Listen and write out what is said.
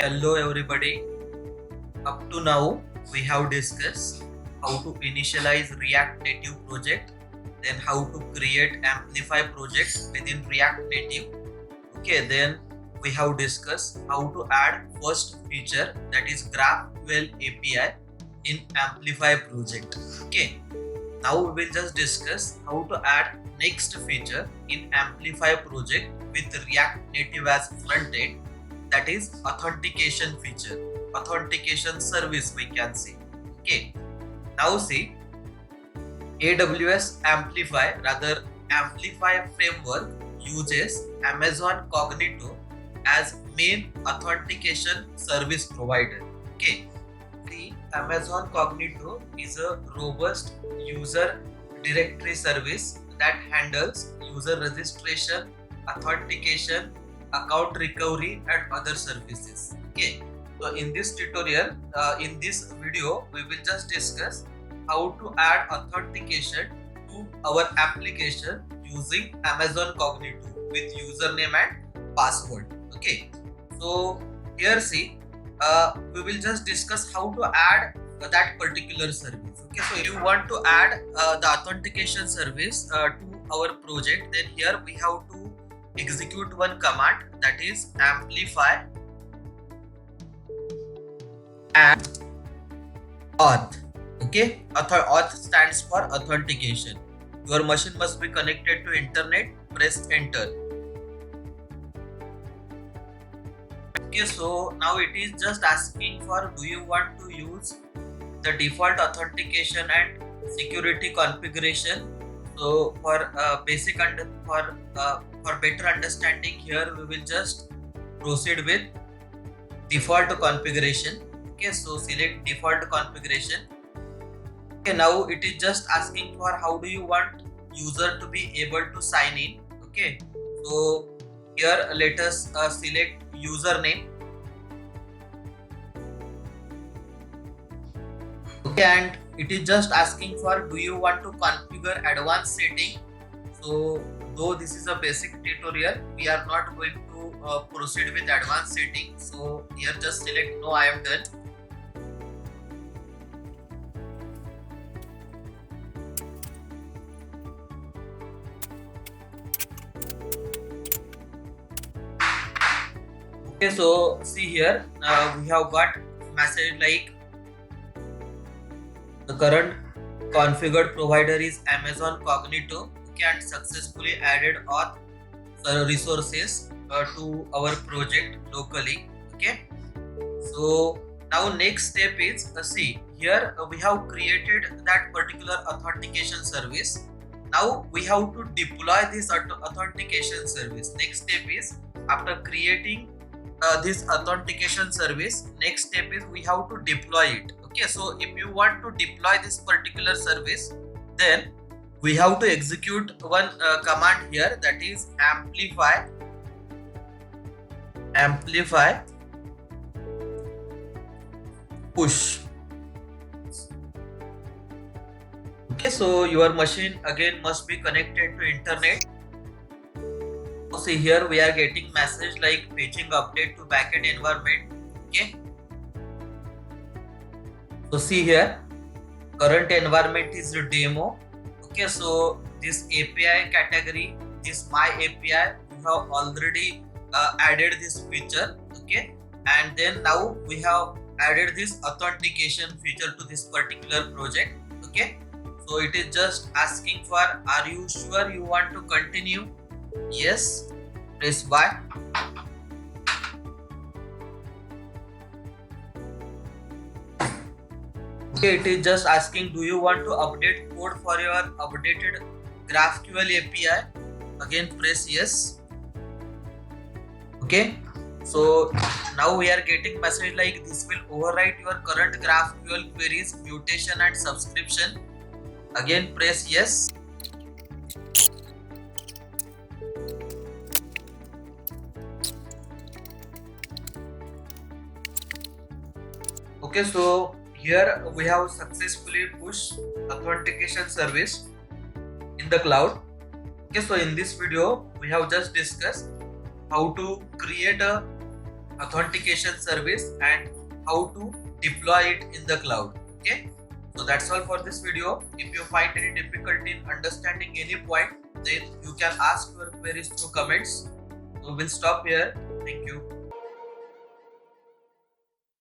Hello everybody. Up to now we have discussed how to initialize React Native project, then how to create Amplify project within React Native. Okay, then we have discussed how to add first feature, that is GraphQL API in Amplify project. Okay, now we will just discuss how to add next feature in Amplify project with React Native as front end, that is authentication feature, authentication service we can say. Okay, now see, AWS Amplify framework uses Amazon Cognito as main authentication service provider. Okay, the Amazon Cognito is a robust user directory service that handles user registration, authentication, account recovery, and other services. Okay, so in this tutorial, in this video, we will just discuss how to add authentication to our application using Amazon Cognito with username and password. Okay, so here see, we will just discuss how to add that particular service. Okay, so if you want to add the authentication service to our project, then here we have to execute one command, that is amplify and auth. Okay, auth stands for authentication. Your machine must be connected to internet. Press enter. Okay, so now it is just asking for, do you want to use the default authentication and security configuration? So for basic and for better understanding, here we will just proceed with default configuration. Okay, so select default configuration. Okay, now it is just asking for how do you want user to be able to sign in. Okay, so here let us select username. Okay, and it is just asking for, do you want to configure advanced setting? So though this is a basic tutorial, we are not going to proceed with advanced setting. So here just select no, I am done. Okay, so see here, we have got message like the current configured provider is Amazon Cognito. Okay, and successfully added auth resources to our project locally. Okay, so now next step is, see here, we have created that particular authentication service. Now we have to deploy this authentication service. Next step is, after creating this authentication service, next step is we have to deploy it. Okay, so if you want to deploy this particular service, then we have to execute one command here, that is amplify push. Okay, so your machine again must be connected to internet. See here, we are getting message like fetching update to backend environment. Okay, so see here, current environment is demo. Okay, so this API category, this my API, we have already added this feature. Okay, and then now we have added this authentication feature to this particular project. Okay, so it is just asking for, are you sure you want to continue? Yes, press Y. Okay, it is just asking, do you want to update code for your updated GraphQL API? Again press yes. Okay, so now we are getting message like, this will overwrite your current GraphQL queries, mutation and subscription. Again press yes. Okay, so here we have successfully pushed authentication service in the cloud. Okay, so in this video we have just discussed how to create a authentication service and how to deploy it in the cloud. Okay, so that's all for this video. If you find any difficulty in understanding any point, then you can ask your queries through comments. So we'll stop here. Thank you.